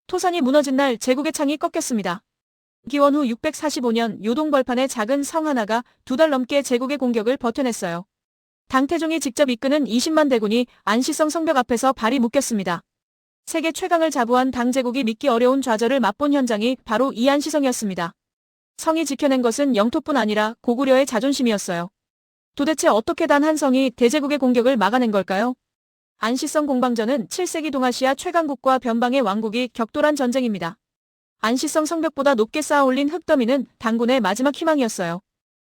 토선이 무너진 날 제국의 창이 꺾였습니다. 기원 후 645년 요동 벌판의 작은 성 하나가 2달 넘게 제국의 공격을 버텨냈어요. 당태종이 직접 이끄는 20만 대군이 안시성 성벽 앞에서 발이 묶였습니다. 세계 최강을 자부한 당제국이 믿기 어려운 좌절을 맛본 현장이 바로 이 안시성이었습니다. 성이 지켜낸 것은 영토뿐 아니라 고구려의 자존심이었어요. 도대체 어떻게 단 한 성이 대제국의 공격을 막아낸 걸까요? 안시성 공방전은 7세기 동아시아 최강국과 변방의 왕국이 격돌한 전쟁입니다. 안시성 성벽보다 높게 쌓아올린 흙더미는 당군의 마지막 희망이었어요.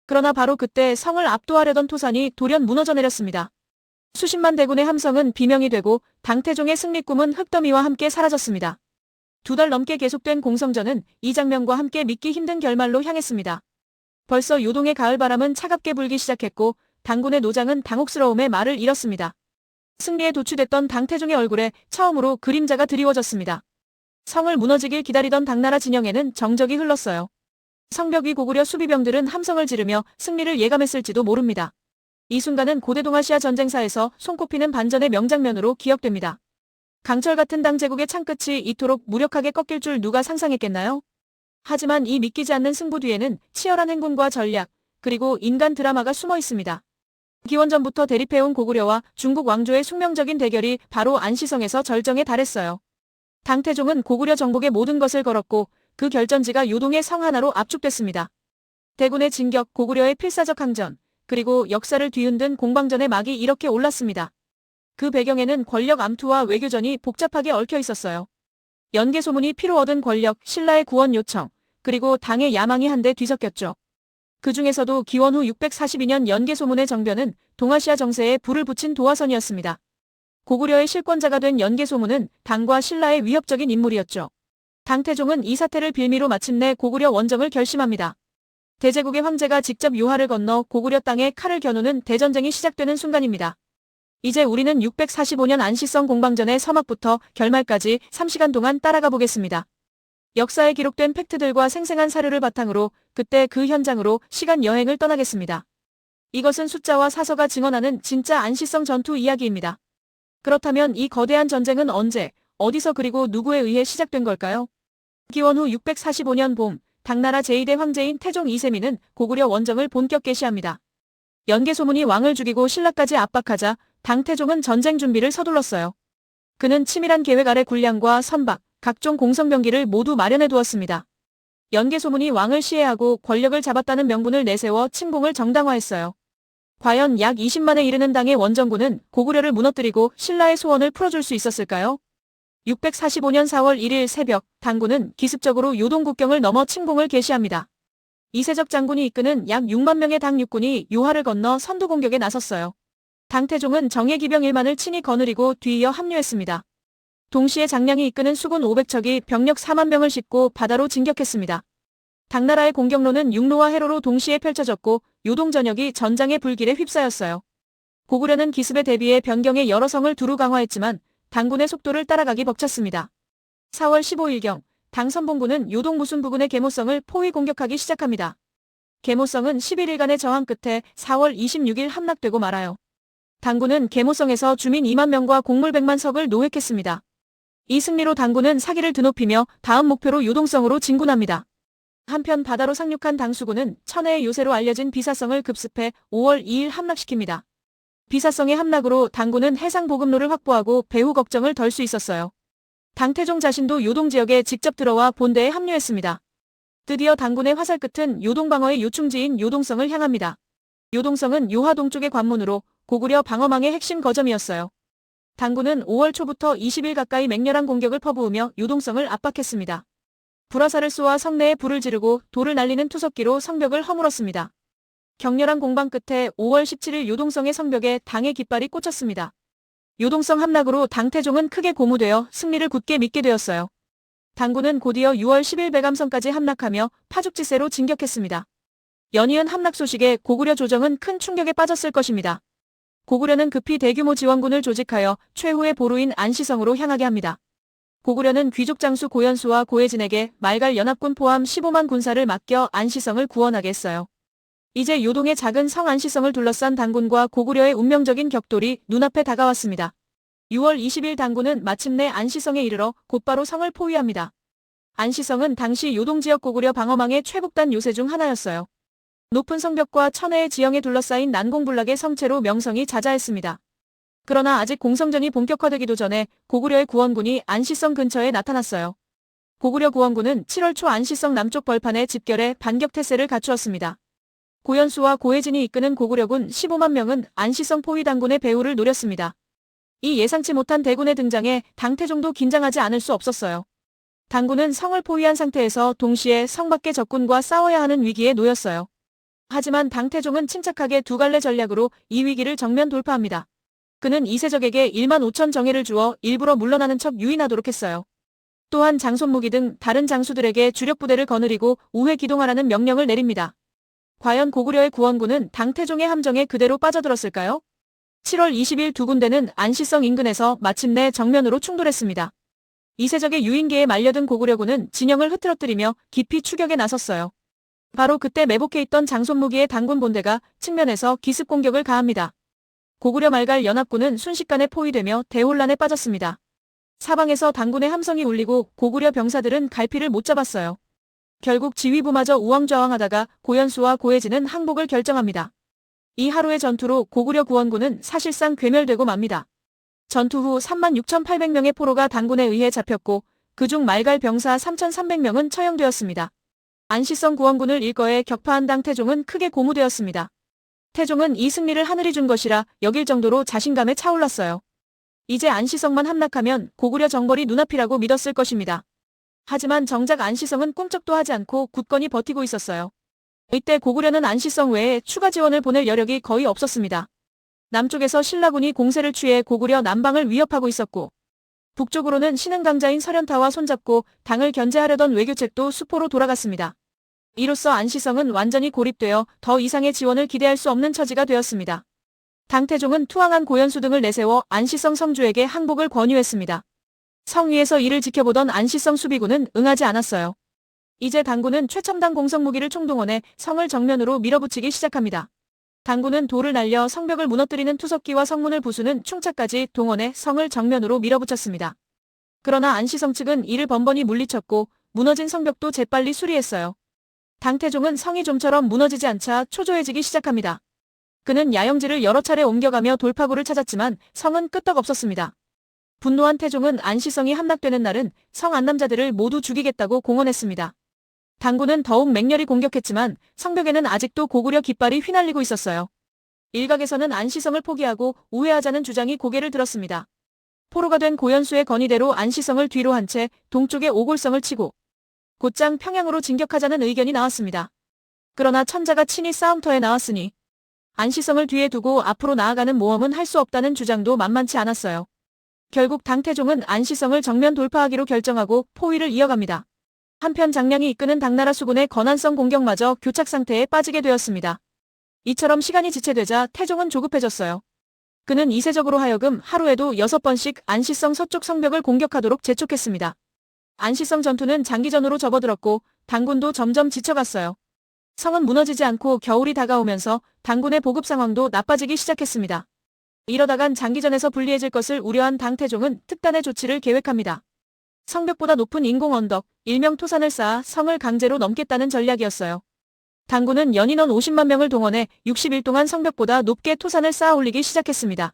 그러나 바로 그때 성을 압도하려던 토산이 돌연 무너져 내렸습니다. 수십만 대군의 함성은 비명이 되고 당태종의 승리 꿈은 흙더미와 함께 사라졌습니다. 2달 넘게 계속된 공성전은 이 장면과 함께 믿기 힘든 결말로 향했습니다. 벌써 요동의 가을바람은 차갑게 불기 시작했고 당군의 노장은 당혹스러움에 말을 잃었습니다. 승리에 도취됐던 당태종의 얼굴에 처음으로 그림자가 드리워졌습니다. 성을 무너지길 기다리던 당나라 진영에는 정적이 흘렀어요. 성벽 위 고구려 수비병들은 함성을 지르며 승리를 예감했을지도 모릅니다. 이 순간은 고대 동아시아 전쟁사에서 손꼽히는 반전의 명장면으로 기억됩니다. 강철 같은 당제국의 창끝이 이토록 무력하게 꺾일 줄 누가 상상했겠나요? 하지만 이 믿기지 않는 승부 뒤에는 치열한 행군과 전략, 그리고 인간 드라마가 숨어 있습니다. 기원전부터 대립해온 고구려와 중국 왕조의 숙명적인 대결이 바로 안시성에서 절정에 달했어요. 당태종은 고구려 정복에 모든 것을 걸었고 그 결전지가 요동의 성 하나로 압축됐습니다. 대군의 진격, 고구려의 필사적 항전, 그리고 역사를 뒤흔든 공방전의 막이 이렇게 올랐습니다. 그 배경에는 권력 암투와 외교전이 복잡하게 얽혀 있었어요. 연개 소문이 피로 얻은 권력, 신라의 구원 요청, 그리고 당의 야망이 한데 뒤섞였죠. 그 중에서도 기원 후 642년 연개 소문의 정변은 동아시아 정세에 불을 붙인 도화선이었습니다. 고구려의 실권자가 된 연개 소문은 당과 신라의 위협적인 인물이었죠. 당태종은 이 사태를 빌미로 마침내 고구려 원정을 결심합니다. 대제국의 황제가 직접 요하를 건너 고구려 땅에 칼을 겨누는 대전쟁이 시작되는 순간입니다. 이제 우리는 645년 안시성 공방전의 서막부터 결말까지 3시간 동안 따라가 보겠습니다. 역사에 기록된 팩트들과 생생한 사료를 바탕으로 그때 그 현장으로 시간 여행을 떠나겠습니다. 이것은 숫자와 사서가 증언하는 진짜 안시성 전투 이야기입니다. 그렇다면 이 거대한 전쟁은 언제, 어디서 그리고 누구에 의해 시작된 걸까요? 기원 후 645년 봄, 당나라 제2대 황제인 태종 이세민은 고구려 원정을 본격 개시합니다. 연개 소문이 왕을 죽이고 신라까지 압박하자 당태종은 전쟁 준비를 서둘렀어요. 그는 치밀한 계획 아래 군량과 선박, 각종 공성병기를 모두 마련해 두었습니다. 연개 소문이 왕을 시해하고 권력을 잡았다는 명분을 내세워 침공을 정당화했어요. 과연 약 20만에 이르는 당의 원정군은 고구려를 무너뜨리고 신라의 소원을 풀어줄 수 있었을까요? 645년 4월 1일 새벽, 당군은 기습적으로 요동 국경을 넘어 침공을 개시합니다. 이세적 장군이 이끄는 약 6만 명의 당 육군이 요하를 건너 선두 공격에 나섰어요. 당태종은 정예 기병 1만을 친히 거느리고 뒤이어 합류했습니다. 동시에 장량이 이끄는 수군 500척이 병력 4만 명을 싣고 바다로 진격했습니다. 당나라의 공격로는 육로와 해로로 동시에 펼쳐졌고 요동 전역이 전장의 불길에 휩싸였어요. 고구려는 기습에 대비해 변경에 여러 성을 두루 강화했지만 당군의 속도를 따라가기 벅찼습니다. 4월 15일경 당 선봉군은 요동 무순 부근의 계모성을 포위 공격하기 시작합니다. 계모성은 11일간의 저항 끝에 4월 26일 함락되고 말아요. 당군은 계모성에서 주민 2만 명과 곡물 100만 석을 노획했습니다. 이 승리로 당군은 사기를 드높이며 다음 목표로 요동성으로 진군합니다. 한편 바다로 상륙한 당수군은 천혜의 요새로 알려진 비사성을 급습해 5월 2일 함락시킵니다. 비사성의 함락으로 당군은 해상 보급로를 확보하고 배후 걱정을 덜 수 있었어요. 당태종 자신도 요동 지역에 직접 들어와 본대에 합류했습니다. 드디어 당군의 화살 끝은 요동 방어의 요충지인 요동성을 향합니다. 요동성은 요하 동쪽의 관문으로 고구려 방어망의 핵심 거점이었어요. 당군은 5월 초부터 20일 가까이 맹렬한 공격을 퍼부으며 요동성을 압박했습니다. 불화살을 쏘아 성내에 불을 지르고 돌을 날리는 투석기로 성벽을 허물었습니다. 격렬한 공방 끝에 5월 17일 요동성의 성벽에 당의 깃발이 꽂혔습니다. 요동성 함락으로 당태종은 크게 고무되어 승리를 굳게 믿게 되었어요. 당군은 곧이어 6월 10일 백암성까지 함락하며 파죽지세로 진격했습니다. 연이은 함락 소식에 고구려 조정은 큰 충격에 빠졌을 것입니다. 고구려는 급히 대규모 지원군을 조직하여 최후의 보루인 안시성으로 향하게 합니다. 고구려는 귀족 장수 고연수와 고혜진에게 말갈 연합군 포함 15만 군사를 맡겨 안시성을 구원하게 했어요. 이제 요동의 작은 성 안시성을 둘러싼 당군과 고구려의 운명적인 격돌이 눈앞에 다가왔습니다. 6월 20일 당군은 마침내 안시성에 이르러 곧바로 성을 포위합니다. 안시성은 당시 요동지역 고구려 방어망의 최북단 요새 중 하나였어요. 높은 성벽과 천혜의 지형에 둘러싸인 난공불락의 성체로 명성이 자자했습니다. 그러나 아직 공성전이 본격화되기도 전에 고구려의 구원군이 안시성 근처에 나타났어요. 고구려 구원군은 7월 초 안시성 남쪽 벌판에 집결해 반격 태세를 갖추었습니다. 고연수와 고혜진이 이끄는 고구려군 15만 명은 안시성 포위 당군의 배후를 노렸습니다. 이 예상치 못한 대군의 등장에 당태종도 긴장하지 않을 수 없었어요. 당군은 성을 포위한 상태에서 동시에 성 밖의 적군과 싸워야 하는 위기에 놓였어요. 하지만 당태종은 침착하게 두 갈래 전략으로 이 위기를 정면 돌파합니다. 그는 이세적에게 1만 5천 정예를 주어 일부러 물러나는 척 유인하도록 했어요. 또한 장손무기 등 다른 장수들에게 주력 부대를 거느리고 우회 기동하라는 명령을 내립니다. 과연 고구려의 구원군은 당태종의 함정에 그대로 빠져들었을까요? 7월 20일 두 군대는 안시성 인근에서 마침내 정면으로 충돌했습니다. 이세적의 유인계에 말려든 고구려군은 진영을 흐트러뜨리며 깊이 추격에 나섰어요. 바로 그때 매복해 있던 장손무기의 당군 본대가 측면에서 기습 공격을 가합니다. 고구려 말갈 연합군은 순식간에 포위되며 대혼란에 빠졌습니다. 사방에서 당군의 함성이 울리고 고구려 병사들은 갈피를 못 잡았어요. 결국 지휘부마저 우왕좌왕하다가 고연수와 고혜진은 항복을 결정합니다. 이 하루의 전투로 고구려 구원군은 사실상 괴멸되고 맙니다. 전투 후 36,800명의 포로가 당군에 의해 잡혔고 그중 말갈 병사 3,300명은 처형되었습니다. 안시성 구원군을 일거에 격파한 당태종은 크게 고무되었습니다. 태종은 이 승리를 하늘이 준 것이라 여길 정도로 자신감에 차올랐어요. 이제 안시성만 함락하면 고구려 정벌이 눈앞이라고 믿었을 것입니다. 하지만 정작 안시성은 꿈쩍도 하지 않고 굳건히 버티고 있었어요. 이때 고구려는 안시성 외에 추가 지원을 보낼 여력이 거의 없었습니다. 남쪽에서 신라군이 공세를 취해 고구려 남방을 위협하고 있었고 북쪽으로는 신흥 강자인 설현타와 손잡고 당을 견제하려던 외교책도 수포로 돌아갔습니다. 이로써 안시성은 완전히 고립되어 더 이상의 지원을 기대할 수 없는 처지가 되었습니다. 당태종은 투항한 고연수 등을 내세워 안시성 성주에게 항복을 권유했습니다. 성 위에서 이를 지켜보던 안시성 수비군은 응하지 않았어요. 이제 당군은 최첨단 공성무기를 총동원해 성을 정면으로 밀어붙이기 시작합니다. 당군은 돌을 날려 성벽을 무너뜨리는 투석기와 성문을 부수는 충차까지 동원해 성을 정면으로 밀어붙였습니다. 그러나 안시성 측은 이를 번번이 물리쳤고 무너진 성벽도 재빨리 수리했어요. 당태종은 성이 좀처럼 무너지지 않자 초조해지기 시작합니다. 그는 야영지를 여러 차례 옮겨가며 돌파구를 찾았지만 성은 끄떡없었습니다. 분노한 태종은 안시성이 함락되는 날은 성 안남자들을 모두 죽이겠다고 공언했습니다. 당군은 더욱 맹렬히 공격했지만 성벽에는 아직도 고구려 깃발이 휘날리고 있었어요. 일각에서는 안시성을 포기하고 우회하자는 주장이 고개를 들었습니다. 포로가 된 고연수의 건의대로 안시성을 뒤로 한 채 동쪽의 오골성을 치고 곧장 평양으로 진격하자는 의견이 나왔습니다. 그러나 천자가 친히 싸움터에 나왔으니 안시성을 뒤에 두고 앞으로 나아가는 모험은 할 수 없다는 주장도 만만치 않았어요. 결국 당태종은 안시성을 정면 돌파하기로 결정하고 포위를 이어갑니다. 한편 장량이 이끄는 당나라 수군의 건안성 공격마저 교착 상태에 빠지게 되었습니다. 이처럼 시간이 지체되자 태종은 조급해졌어요. 그는 이세적으로 하여금 하루에도 6번씩 안시성 서쪽 성벽을 공격하도록 재촉했습니다. 안시성 전투는 장기전으로 접어들었고 당군도 점점 지쳐갔어요. 성은 무너지지 않고 겨울이 다가오면서 당군의 보급 상황도 나빠지기 시작했습니다. 이러다간 장기전에서 불리해질 것을 우려한 당태종은 특단의 조치를 계획합니다. 성벽보다 높은 인공 언덕, 일명 토산을 쌓아 성을 강제로 넘겠다는 전략이었어요. 당군은 연인원 50만 명을 동원해 60일 동안 성벽보다 높게 토산을 쌓아 올리기 시작했습니다.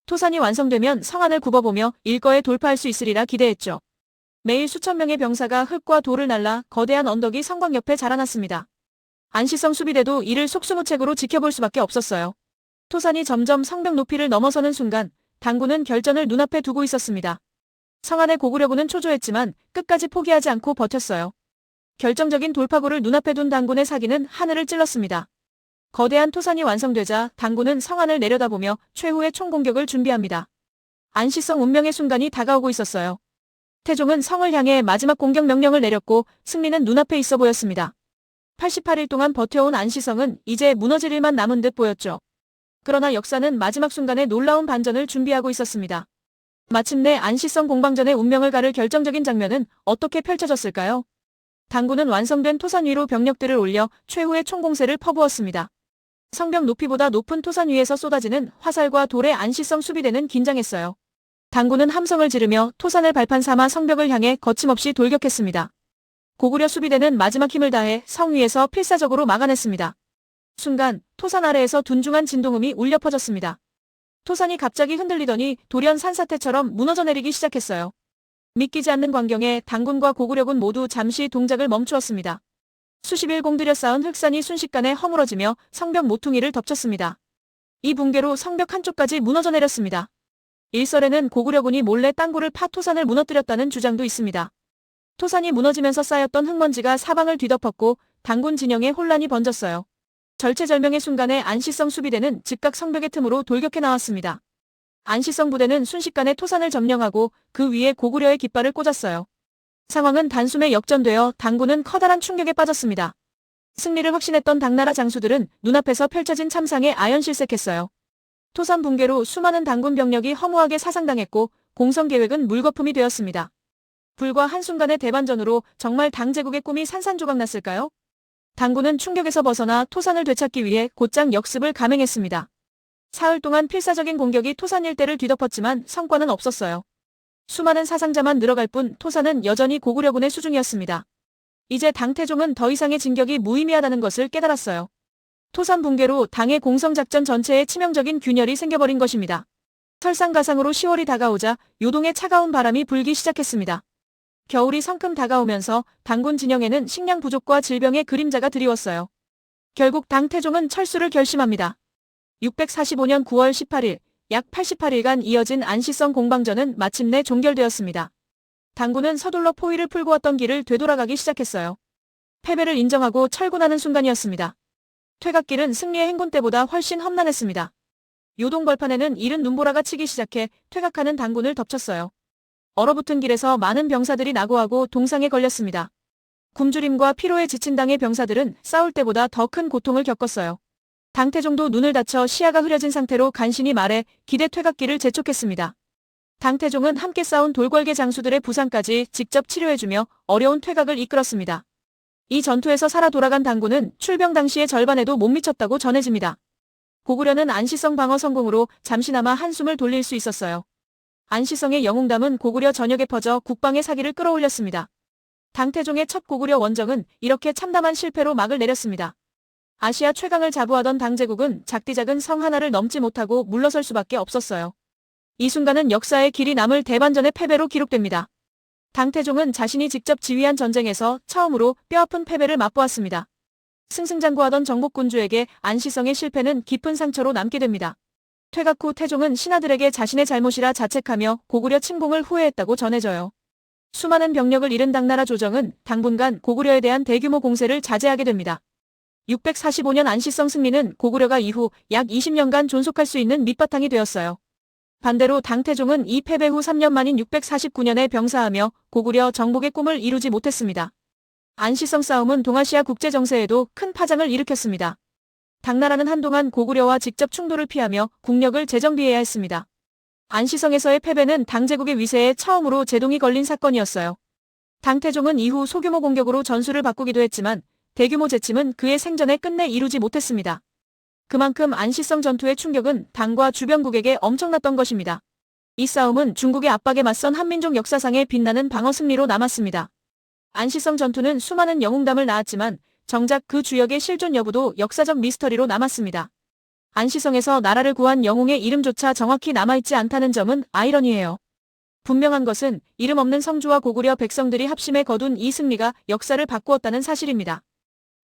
토산이 완성되면 성안을 굽어보며 일거에 돌파할 수 있으리라 기대했죠. 매일 수천 명의 병사가 흙과 돌을 날라 거대한 언덕이 성곽 옆에 자라났습니다. 안시성 수비대도 이를 속수무책으로 지켜볼 수밖에 없었어요. 토산이 점점 성벽 높이를 넘어서는 순간 당군은 결전을 눈앞에 두고 있었습니다. 성안의 고구려군은 초조했지만 끝까지 포기하지 않고 버텼어요. 결정적인 돌파구를 눈앞에 둔 당군의 사기는 하늘을 찔렀습니다. 거대한 토산이 완성되자 당군은 성안을 내려다보며 최후의 총공격을 준비합니다. 안시성 운명의 순간이 다가오고 있었어요. 태종은 성을 향해 마지막 공격 명령을 내렸고 승리는 눈앞에 있어 보였습니다. 88일 동안 버텨온 안시성은 이제 무너질 일만 남은 듯 보였죠. 그러나 역사는 마지막 순간에 놀라운 반전을 준비하고 있었습니다. 마침내 안시성 공방전의 운명을 가를 결정적인 장면은 어떻게 펼쳐졌을까요? 당군은 완성된 토산 위로 병력들을 올려 최후의 총공세를 퍼부었습니다. 성벽 높이보다 높은 토산 위에서 쏟아지는 화살과 돌의 안시성 수비대는 긴장했어요. 당군은 함성을 지르며 토산을 발판 삼아 성벽을 향해 거침없이 돌격했습니다. 고구려 수비대는 마지막 힘을 다해 성 위에서 필사적으로 막아냈습니다. 순간 토산 아래에서 둔중한 진동음이 울려 퍼졌습니다. 토산이 갑자기 흔들리더니 돌연 산사태처럼 무너져 내리기 시작했어요. 믿기지 않는 광경에 당군과 고구려군 모두 잠시 동작을 멈추었습니다. 수십일 공들여 쌓은 흑산이 순식간에 허물어지며 성벽 모퉁이를 덮쳤습니다. 이 붕괴로 성벽 한쪽까지 무너져 내렸습니다. 일설에는 고구려군이 몰래 땅굴을 파 토산을 무너뜨렸다는 주장도 있습니다. 토산이 무너지면서 쌓였던 흙먼지가 사방을 뒤덮었고 당군 진영에 혼란이 번졌어요. 절체절명의 순간에 안시성 수비대는 즉각 성벽의 틈으로 돌격해 나왔습니다. 안시성 부대는 순식간에 토산을 점령하고 그 위에 고구려의 깃발을 꽂았어요. 상황은 단숨에 역전되어 당군은 커다란 충격에 빠졌습니다. 승리를 확신했던 당나라 장수들은 눈앞에서 펼쳐진 참상에 아연실색했어요. 토산 붕괴로 수많은 당군 병력이 허무하게 사상당했고 공성 계획은 물거품이 되었습니다. 불과 한순간의 대반전으로 정말 당제국의 꿈이 산산조각났을까요? 당군은 충격에서 벗어나 토산을 되찾기 위해 곧장 역습을 감행했습니다. 사흘 동안 필사적인 공격이 토산 일대를 뒤덮었지만 성과는 없었어요. 수많은 사상자만 늘어갈 뿐 토산은 여전히 고구려군의 수중이었습니다. 이제 당태종은 더 이상의 진격이 무의미하다는 것을 깨달았어요. 토산 붕괴로 당의 공성작전 전체에 치명적인 균열이 생겨버린 것입니다. 설상가상으로 10월이 다가오자 요동에 차가운 바람이 불기 시작했습니다. 겨울이 성큼 다가오면서 당군 진영에는 식량 부족과 질병의 그림자가 드리웠어요. 결국 당태종은 철수를 결심합니다. 645년 9월 18일, 약 88일간 이어진 안시성 공방전은 마침내 종결되었습니다. 당군은 서둘러 포위를 풀고 왔던 길을 되돌아가기 시작했어요. 패배를 인정하고 철군하는 순간이었습니다. 퇴각길은 승리의 행군 때보다 훨씬 험난했습니다. 요동벌판에는 이른 눈보라가 치기 시작해 퇴각하는 당군을 덮쳤어요. 얼어붙은 길에서 많은 병사들이 낙오하고 동상에 걸렸습니다. 굶주림과 피로에 지친 당의 병사들은 싸울 때보다 더 큰 고통을 겪었어요. 당태종도 눈을 다쳐 시야가 흐려진 상태로 간신히 말해 기대 퇴각길을 재촉했습니다. 당태종은 함께 싸운 돌궐개 장수들의 부상까지 직접 치료해주며 어려운 퇴각을 이끌었습니다. 이 전투에서 살아 돌아간 당군은 출병 당시의 절반에도 못 미쳤다고 전해집니다. 고구려는 안시성 방어 성공으로 잠시나마 한숨을 돌릴 수 있었어요. 안시성의 영웅담은 고구려 전역에 퍼져 국방의 사기를 끌어올렸습니다. 당태종의 첫 고구려 원정은 이렇게 참담한 실패로 막을 내렸습니다. 아시아 최강을 자부하던 당제국은 작디작은 성 하나를 넘지 못하고 물러설 수밖에 없었어요. 이 순간은 역사에 길이 남을 대반전의 패배로 기록됩니다. 당태종은 자신이 직접 지휘한 전쟁에서 처음으로 뼈아픈 패배를 맛보았습니다. 승승장구하던 정복군주에게 안시성의 실패는 깊은 상처로 남게 됩니다. 퇴각 후 태종은 신하들에게 자신의 잘못이라 자책하며 고구려 침공을 후회했다고 전해져요. 수많은 병력을 잃은 당나라 조정은 당분간 고구려에 대한 대규모 공세를 자제하게 됩니다. 645년 안시성 승리는 고구려가 이후 약 20년간 존속할 수 있는 밑바탕이 되었어요. 반대로 당태종은 이 패배 후 3년 만인 649년에 병사하며 고구려 정복의 꿈을 이루지 못했습니다. 안시성 싸움은 동아시아 국제정세에도 큰 파장을 일으켰습니다. 당나라는 한동안 고구려와 직접 충돌을 피하며 국력을 재정비해야 했습니다. 안시성에서의 패배는 당제국의 위세에 처음으로 제동이 걸린 사건이었어요. 당태종은 이후 소규모 공격으로 전술을 바꾸기도 했지만 대규모 재침은 그의 생전에 끝내 이루지 못했습니다. 그만큼 안시성 전투의 충격은 당과 주변국에게 엄청났던 것입니다. 이 싸움은 중국의 압박에 맞선 한민족 역사상에 빛나는 방어 승리로 남았습니다. 안시성 전투는 수많은 영웅담을 낳았지만 정작 그 주역의 실존 여부도 역사적 미스터리로 남았습니다. 안시성에서 나라를 구한 영웅의 이름조차 정확히 남아있지 않다는 점은 아이러니해요. 분명한 것은 이름 없는 성주와 고구려 백성들이 합심해 거둔 이 승리가 역사를 바꾸었다는 사실입니다.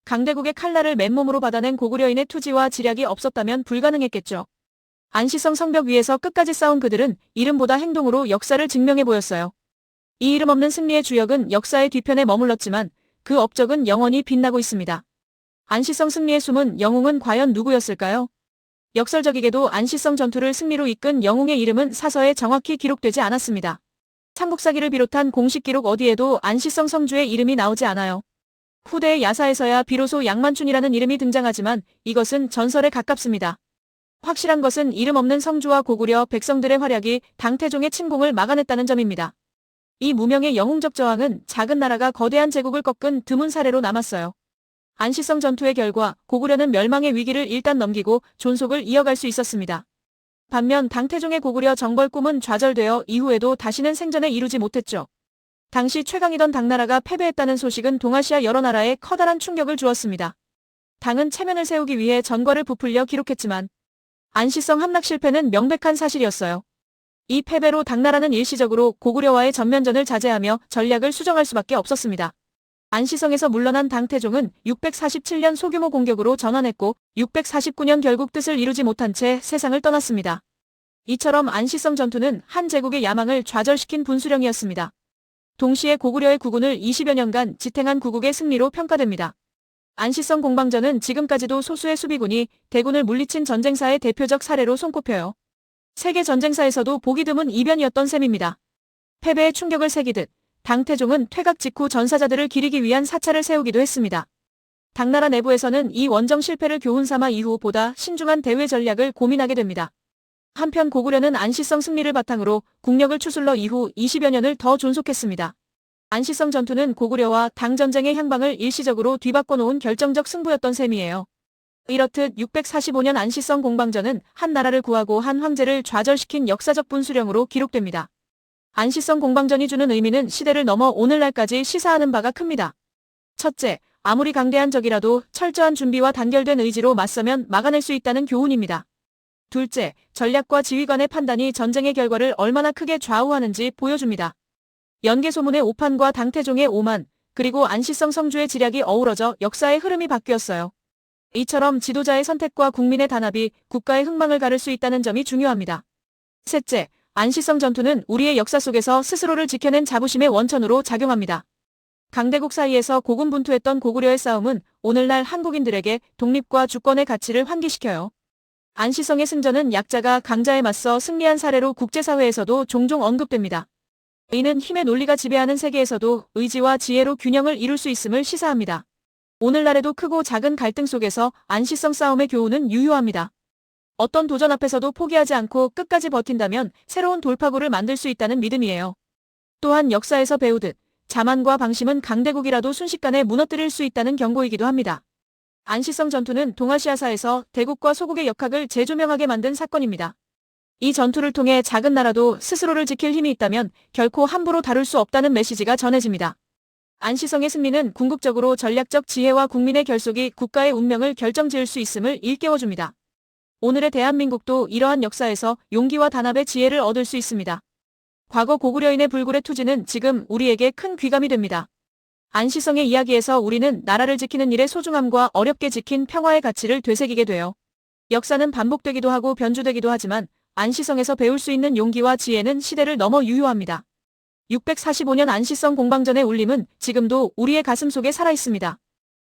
강대국의 칼날을 맨몸으로 받아낸 고구려인의 투지와 지략이 없었다면 불가능했겠죠. 안시성 성벽 위에서 끝까지 싸운 그들은 이름보다 행동으로 역사를 증명해 보였어요. 이 이름 없는 승리의 주역은 역사의 뒤편에 머물렀지만 그 업적은 영원히 빛나고 있습니다. 안시성 승리의 숨은 영웅은 과연 누구였을까요? 역설적이게도 안시성 전투를 승리로 이끈 영웅의 이름은 사서에 정확히 기록되지 않았습니다. 삼국사기를 비롯한 공식 기록 어디에도 안시성 성주의 이름이 나오지 않아요. 후대의 야사에서야 비로소 양만춘이라는 이름이 등장하지만 이것은 전설에 가깝습니다. 확실한 것은 이름 없는 성주와 고구려 백성들의 활약이 당태종의 침공을 막아냈다는 점입니다. 이 무명의 영웅적 저항은 작은 나라가 거대한 제국을 꺾은 드문 사례로 남았어요. 안시성 전투의 결과 고구려는 멸망의 위기를 일단 넘기고 존속을 이어갈 수 있었습니다. 반면 당태종의 고구려 정벌 꿈은 좌절되어 이후에도 다시는 생전에 이루지 못했죠. 당시 최강이던 당나라가 패배했다는 소식은 동아시아 여러 나라에 커다란 충격을 주었습니다. 당은 체면을 세우기 위해 전과를 부풀려 기록했지만 안시성 함락 실패는 명백한 사실이었어요. 이 패배로 당나라는 일시적으로 고구려와의 전면전을 자제하며 전략을 수정할 수밖에 없었습니다. 안시성에서 물러난 당태종은 647년 소규모 공격으로 전환했고 649년 결국 뜻을 이루지 못한 채 세상을 떠났습니다. 이처럼 안시성 전투는 한 제국의 야망을 좌절시킨 분수령이었습니다. 동시에 고구려의 구군을 20여 년간 지탱한 구국의 승리로 평가됩니다. 안시성 공방전은 지금까지도 소수의 수비군이 대군을 물리친 전쟁사의 대표적 사례로 손꼽혀요. 세계 전쟁사에서도 보기 드문 이변이었던 셈입니다. 패배의 충격을 새기듯 당태종은 퇴각 직후 전사자들을 기리기 위한 사찰을 세우기도 했습니다. 당나라 내부에서는 이 원정 실패를 교훈 삼아 이후 보다 신중한 대외 전략을 고민하게 됩니다. 한편 고구려는 안시성 승리를 바탕으로 국력을 추슬러 이후 20여 년을 더 존속했습니다. 안시성 전투는 고구려와 당 전쟁의 향방을 일시적으로 뒤바꿔 놓은 결정적 승부였던 셈이에요. 이렇듯 645년 안시성 공방전은 한 나라를 구하고 한 황제를 좌절시킨 역사적 분수령으로 기록됩니다. 안시성 공방전이 주는 의미는 시대를 넘어 오늘날까지 시사하는 바가 큽니다. 첫째, 아무리 강대한 적이라도 철저한 준비와 단결된 의지로 맞서면 막아낼 수 있다는 교훈입니다. 둘째, 전략과 지휘관의 판단이 전쟁의 결과를 얼마나 크게 좌우하는지 보여줍니다. 연개소문의 오판과 당태종의 오만, 그리고 안시성 성주의 지략이 어우러져 역사의 흐름이 바뀌었어요. 이처럼 지도자의 선택과 국민의 단합이 국가의 흥망을 가를 수 있다는 점이 중요합니다. 셋째, 안시성 전투는 우리의 역사 속에서 스스로를 지켜낸 자부심의 원천으로 작용합니다. 강대국 사이에서 고군분투했던 고구려의 싸움은 오늘날 한국인들에게 독립과 주권의 가치를 환기시켜요. 안시성의 승전은 약자가 강자에 맞서 승리한 사례로 국제사회에서도 종종 언급됩니다. 이는 힘의 논리가 지배하는 세계에서도 의지와 지혜로 균형을 이룰 수 있음을 시사합니다. 오늘날에도 크고 작은 갈등 속에서 안시성 싸움의 교훈은 유효합니다. 어떤 도전 앞에서도 포기하지 않고 끝까지 버틴다면 새로운 돌파구를 만들 수 있다는 믿음이에요. 또한 역사에서 배우듯 자만과 방심은 강대국이라도 순식간에 무너뜨릴 수 있다는 경고이기도 합니다. 안시성 전투는 동아시아사에서 대국과 소국의 역학을 재조명하게 만든 사건입니다. 이 전투를 통해 작은 나라도 스스로를 지킬 힘이 있다면 결코 함부로 다룰 수 없다는 메시지가 전해집니다. 안시성의 승리는 궁극적으로 전략적 지혜와 국민의 결속이 국가의 운명을 결정지을 수 있음을 일깨워줍니다. 오늘의 대한민국도 이러한 역사에서 용기와 단합의 지혜를 얻을 수 있습니다. 과거 고구려인의 불굴의 투지는 지금 우리에게 큰 귀감이 됩니다. 안시성의 이야기에서 우리는 나라를 지키는 일의 소중함과 어렵게 지킨 평화의 가치를 되새기게 돼요. 역사는 반복되기도 하고 변주되기도 하지만 안시성에서 배울 수 있는 용기와 지혜는 시대를 넘어 유효합니다. 645년 안시성 공방전의 울림은 지금도 우리의 가슴 속에 살아있습니다.